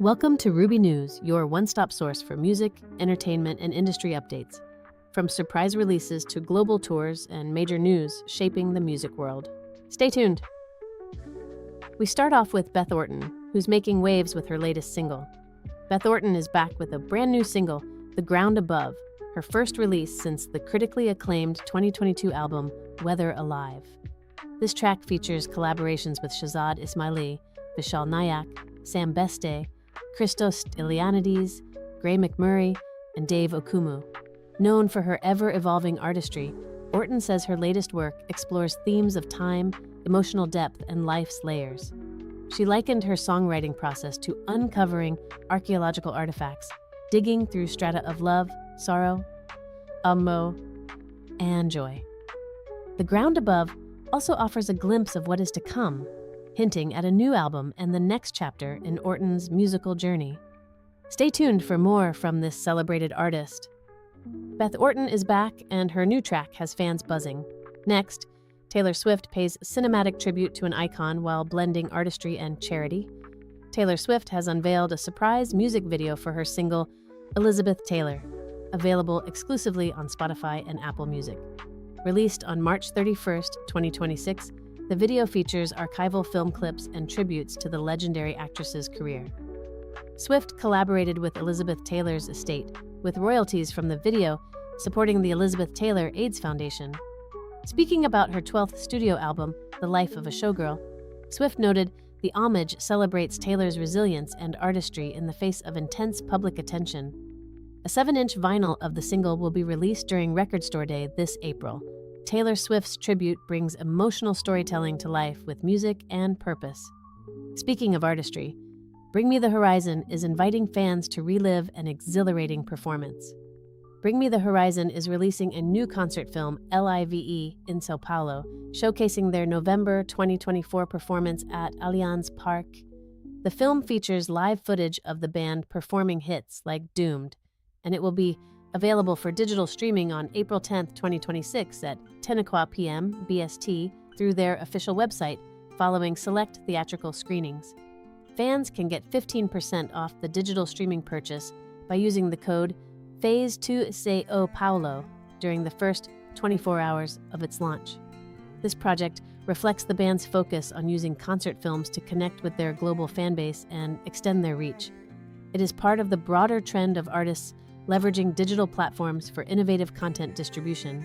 Welcome to Ruby News, your one-stop source for music, entertainment, and industry updates. From surprise releases to global tours and major news shaping the music world. Stay tuned. We start off with Beth Orton, who's making waves with her latest single. Beth Orton is back with a brand new single, The Ground Above, her first release since the critically acclaimed 2022 album, Weather Alive. This track features collaborations with Shahzad Ismaili, Vishal Nayak, Sam Beste, Christos Ilianides, Gray McMurray, and Dave Okumu. Known for her ever-evolving artistry, Orton says her latest work explores themes of time, emotional depth, and life's layers. She likened her songwriting process to uncovering archaeological artifacts, digging through strata of love, sorrow, amo, and joy. The Ground Above also offers a glimpse of what is to come, hinting at a new album and the next chapter in Orton's musical journey. Stay tuned for more from this celebrated artist. Beth Orton is back, and her new track has fans buzzing. Next, Taylor Swift pays cinematic tribute to an icon while blending artistry and charity. Taylor Swift has unveiled a surprise music video for her single, Elizabeth Taylor, available exclusively on Spotify and Apple Music. Released on March 31st, 2026, the video features archival film clips and tributes to the legendary actress's career. Swift collaborated with Elizabeth Taylor's estate, with royalties from the video supporting the Elizabeth Taylor AIDS Foundation. Speaking about her 12th studio album, The Life of a Showgirl, Swift noted the homage celebrates Taylor's resilience and artistry in the face of intense public attention. A 7-inch vinyl of the single will be released during Record Store Day this April. Taylor Swift's tribute brings emotional storytelling to life with music and purpose. Speaking of artistry, Bring Me the Horizon is inviting fans to relive an exhilarating performance. Bring Me the Horizon is releasing a new concert film, L.I.V.E, in Sao Paulo, showcasing their November 2024 performance at Allianz Parque. The film features live footage of the band performing hits like Doomed, and it will be available for digital streaming on April 10, 2026 at 10 p.m. BST through their official website following select theatrical screenings. Fans can get 15% off the digital streaming purchase by using the code Phase2 Paulo during the first 24 hours of its launch. This project reflects the band's focus on using concert films to connect with their global fanbase and extend their reach. It is part of the broader trend of artists leveraging digital platforms for innovative content distribution.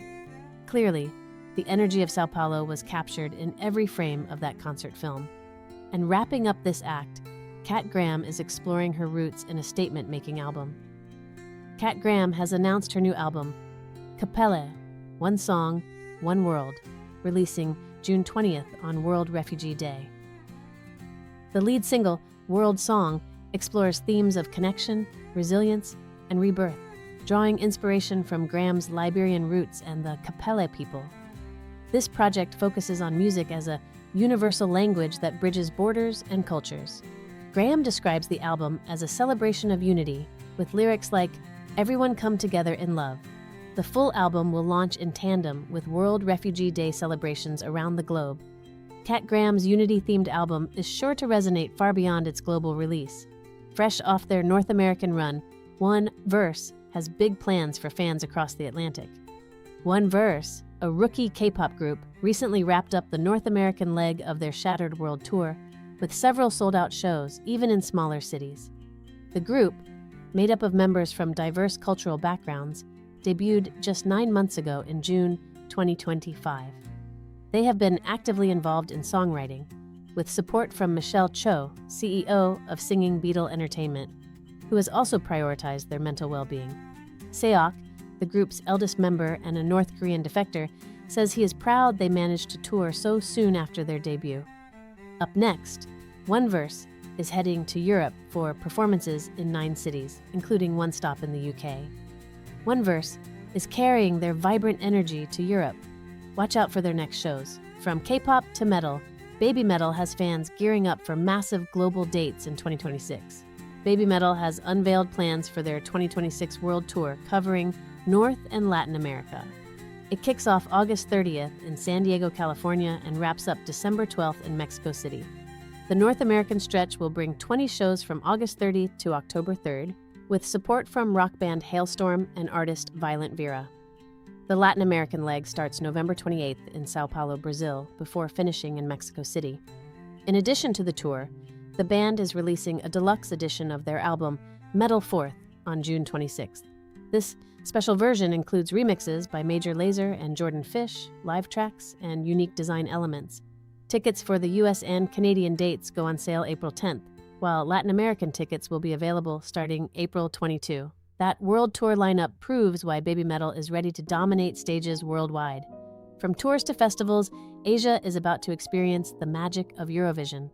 Clearly, the energy of Sao Paulo was captured in every frame of that concert film. And wrapping up this act, Kat Graham is exploring her roots in a statement-making album. Kat Graham has announced her new album, Capelle, One Song, One World, releasing June 20th on World Refugee Day. The lead single, World Song, explores themes of connection, resilience, and rebirth, drawing inspiration from Graham's Liberian roots and the Capelle people. This project focuses on music as a universal language that bridges borders and cultures. Graham describes the album as a celebration of unity, with lyrics like, "Everyone come together in love." The full album will launch in tandem with World Refugee Day celebrations around the globe. Kat Graham's unity-themed album is sure to resonate far beyond its global release. Fresh off their North American run, One Verse has big plans for fans across the Atlantic. One Verse, a rookie K-pop group, recently wrapped up the North American leg of their Shattered World Tour, with several sold-out shows, even in smaller cities. The group, made up of members from diverse cultural backgrounds, debuted just 9 months ago in June 2025. They have been actively involved in songwriting, with support from Michelle Cho, CEO of Singing Beetle Entertainment, who has also prioritized their mental well-being. Seok, the group's eldest member and a North Korean defector, says he is proud they managed to tour so soon after their debut. Up next, One Verse is heading to Europe for performances in 9 cities, including one stop in the UK. One Verse is carrying their vibrant energy to Europe. Watch out for their next shows. From K-pop to metal, Babymetal has fans gearing up for massive global dates in 2026. Babymetal has unveiled plans for their 2026 world tour covering North and Latin America. It kicks off August 30th in San Diego, California, and wraps up December 12th in Mexico City. The North American stretch will bring 20 shows from August 30th to October 3rd, with support from rock band Hailstorm and artist Violent Vera. The Latin American leg starts November 28th in Sao Paulo, Brazil, before finishing in Mexico City. In addition to the tour, the band is releasing a deluxe edition of their album Metal 4th on June 26th. This special version includes remixes by Major Lazer and Jordan Fish, live tracks, and unique design elements. Tickets for the US and Canadian dates go on sale April 10th, while Latin American tickets will be available starting April 22. That world tour lineup proves why Babymetal is ready to dominate stages worldwide. From tours to festivals, Asia is about to experience the magic of Eurovision.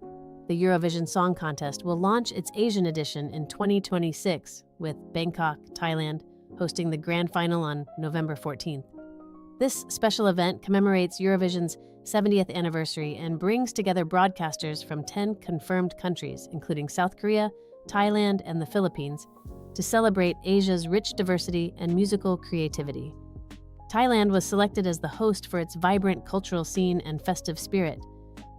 The Eurovision Song Contest will launch its Asian edition in 2026, with Bangkok, Thailand, hosting the grand final on November 14th. This special event commemorates Eurovision's 70th anniversary and brings together broadcasters from 10 confirmed countries, including South Korea, Thailand, and the Philippines, to celebrate Asia's rich diversity and musical creativity. Thailand was selected as the host for its vibrant cultural scene and festive spirit.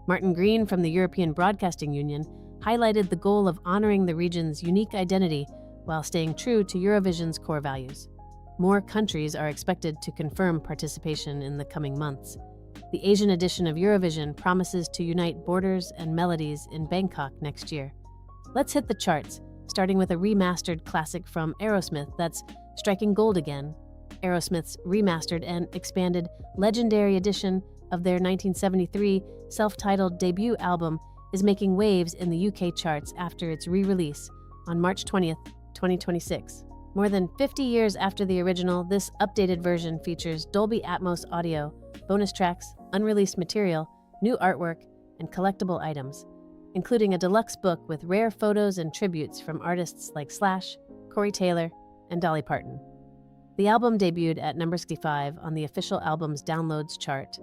Martin Green from the European Broadcasting Union highlighted the goal of honoring the region's unique identity while staying true to Eurovision's core values. More countries are expected to confirm participation in the coming months. The Asian edition of Eurovision promises to unite borders and melodies in Bangkok next year. Let's hit the charts, starting with a remastered classic from Aerosmith that's striking gold again. Aerosmith's remastered and expanded legendary edition of their 1973 self-titled debut album is making waves in the UK charts after its re-release on March 20th, 2026. More than 50 years after the original, this updated version features Dolby Atmos audio, bonus tracks, unreleased material, new artwork, and collectible items, including a deluxe book with rare photos and tributes from artists like Slash, Corey Taylor, and Dolly Parton. The album debuted at number 65 on the official album's downloads chart,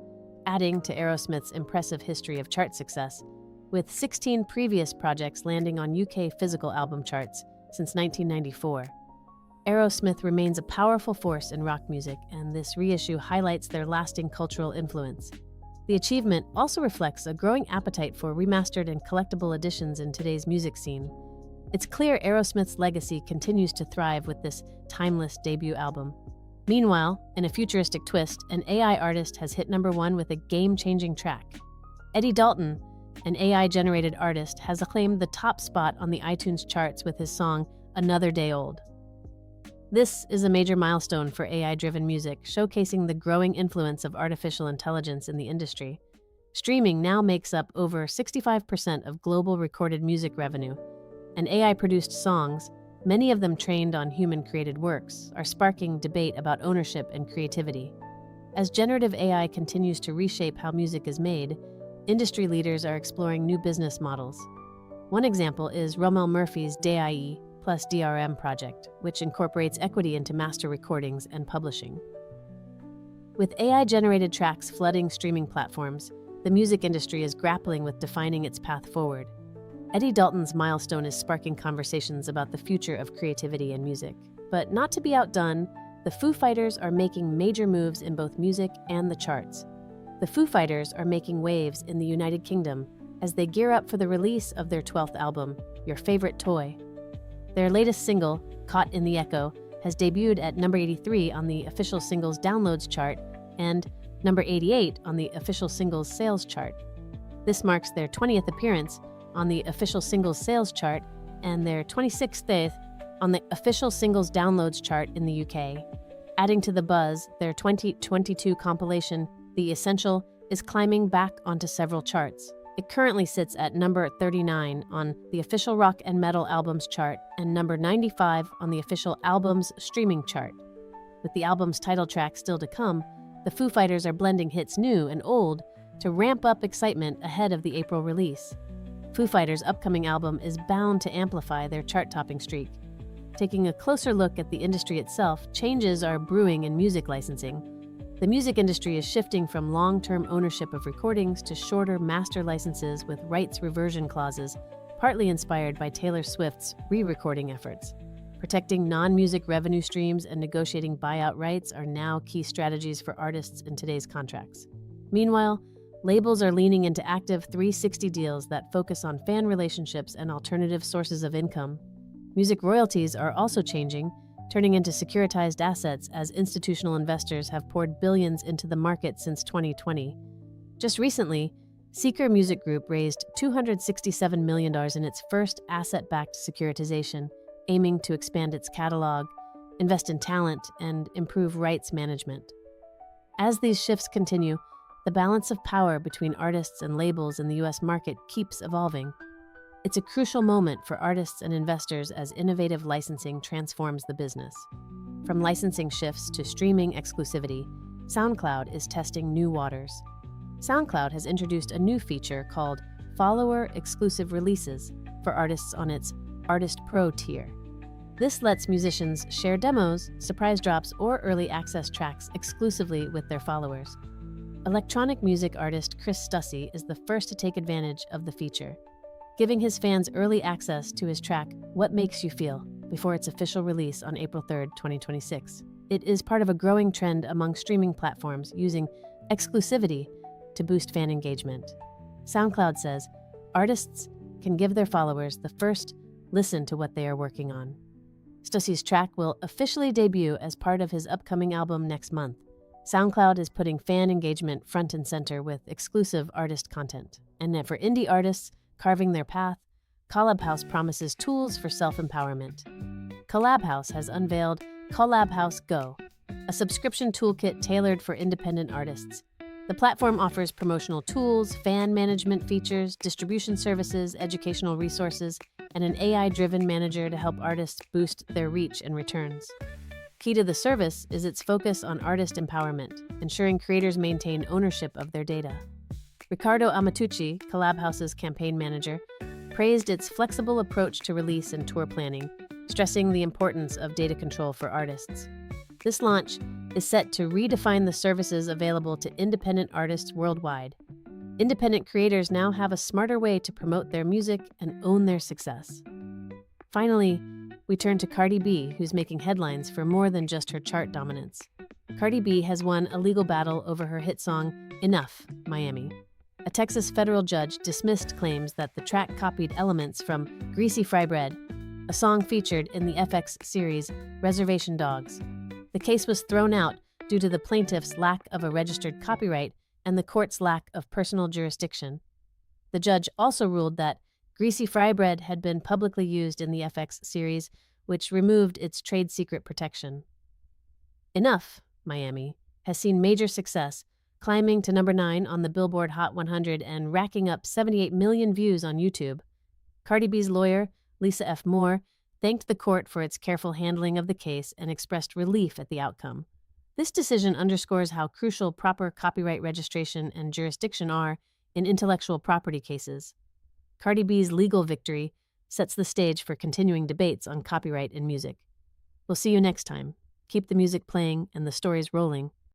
adding to Aerosmith's impressive history of chart success, with 16 previous projects landing on UK physical album charts since 1994. Aerosmith remains a powerful force in rock music, and this reissue highlights their lasting cultural influence. The achievement also reflects a growing appetite for remastered and collectible editions in today's music scene. It's clear Aerosmith's legacy continues to thrive with this timeless debut album. Meanwhile, in a futuristic twist, an AI artist has hit number 1 with a game-changing track. Eddie Dalton, an AI-generated artist, has claimed the top spot on the iTunes charts with his song Another Day Old. This is a major milestone for AI-driven music, showcasing the growing influence of artificial intelligence in the industry. Streaming now makes up over 65% of global recorded music revenue, and AI-produced songs, many of them trained on human-created works, are sparking debate about ownership and creativity. As generative AI continues to reshape how music is made, industry leaders are exploring new business models. One example is Rommel Murphy's DAI plus DRM project, which incorporates equity into master recordings and publishing. With AI-generated tracks flooding streaming platforms, the music industry is grappling with defining its path forward. Eddie Dalton's milestone is sparking conversations about the future of creativity and music. But not to be outdone, the Foo Fighters are making major moves in both music and the charts. The Foo Fighters are making waves in the United Kingdom as they gear up for the release of their 12th album, Your Favorite Toy. Their latest single, Caught in the Echo, has debuted at number 83 on the official singles downloads chart and number 88 on the official singles sales chart. This marks their 20th appearance on the official singles sales chart and their 26th on the official singles downloads chart in the UK. Adding to the buzz, their 2022 compilation, The Essential, is climbing back onto several charts. It currently sits at number 39 on the official rock and metal albums chart and number 95 on the official albums streaming chart. With the album's title track still to come, the Foo Fighters are blending hits new and old to ramp up excitement ahead of the April release. Foo Fighters' upcoming album is bound to amplify their chart-topping streak. Taking a closer look at the industry itself, changes are brewing in music licensing. The music industry is shifting from long-term ownership of recordings to shorter master licenses with rights reversion clauses, partly inspired by Taylor Swift's re-recording efforts. Protecting non-music revenue streams and negotiating buyout rights are now key strategies for artists in today's contracts. Meanwhile, Labels are leaning into active 360 deals that focus on fan relationships and alternative sources of income. Music royalties are also changing, turning into securitized assets as institutional investors have poured billions into the market since 2020. Just recently, Seeker Music Group raised $267 million in its first asset-backed securitization, aiming to expand its catalog, invest in talent, and improve rights management. As these shifts continue, the balance of power between artists and labels in the U.S. market keeps evolving. It's a crucial moment for artists and investors as innovative licensing transforms the business. From licensing shifts to streaming exclusivity, SoundCloud is testing new waters. SoundCloud has introduced a new feature called Follower Exclusive Releases for artists on its Artist Pro tier. This lets musicians share demos, surprise drops, or early access tracks exclusively with their followers. Electronic music artist Chris Stussy is the first to take advantage of the feature, giving his fans early access to his track What Makes You Feel before its official release on April 3, 2026. It is part of a growing trend among streaming platforms using exclusivity to boost fan engagement. SoundCloud says artists can give their followers the first listen to what they are working on. Stussy's track will officially debut as part of his upcoming album next month. SoundCloud is putting fan engagement front and center with exclusive artist content. And for indie artists carving their path, Collabhouse promises tools for self-empowerment. Collabhouse has unveiled Collabhouse Go, a subscription toolkit tailored for independent artists. The platform offers promotional tools, fan management features, distribution services, educational resources, and an AI-driven manager to help artists boost their reach and returns. Key to the service is its focus on artist empowerment, ensuring creators maintain ownership of their data. Riccardo Amatucci, Collabhouse's campaign manager, praised its flexible approach to release and tour planning, stressing the importance of data control for artists. This launch is set to redefine the services available to independent artists worldwide. Independent creators now have a smarter way to promote their music and own their success. Finally, we turn to Cardi B, who's making headlines for more than just her chart dominance. Cardi B has won a legal battle over her hit song, Enough, Miami. A Texas federal judge dismissed claims that the track copied elements from Greasy Fry Bread, a song featured in the FX series Reservation Dogs. The case was thrown out due to the plaintiff's lack of a registered copyright and the court's lack of personal jurisdiction. The judge also ruled that Greasy Fry Bread had been publicly used in the FX series, which removed its trade secret protection. Enough, Miami, has seen major success, climbing to number 9 on the Billboard Hot 100 and racking up 78 million views on YouTube. Cardi B's lawyer, Lisa F. Moore, thanked the court for its careful handling of the case and expressed relief at the outcome. This decision underscores how crucial proper copyright registration and jurisdiction are in intellectual property cases. Cardi B's legal victory sets the stage for continuing debates on copyright in music. We'll see you next time. Keep the music playing and the stories rolling.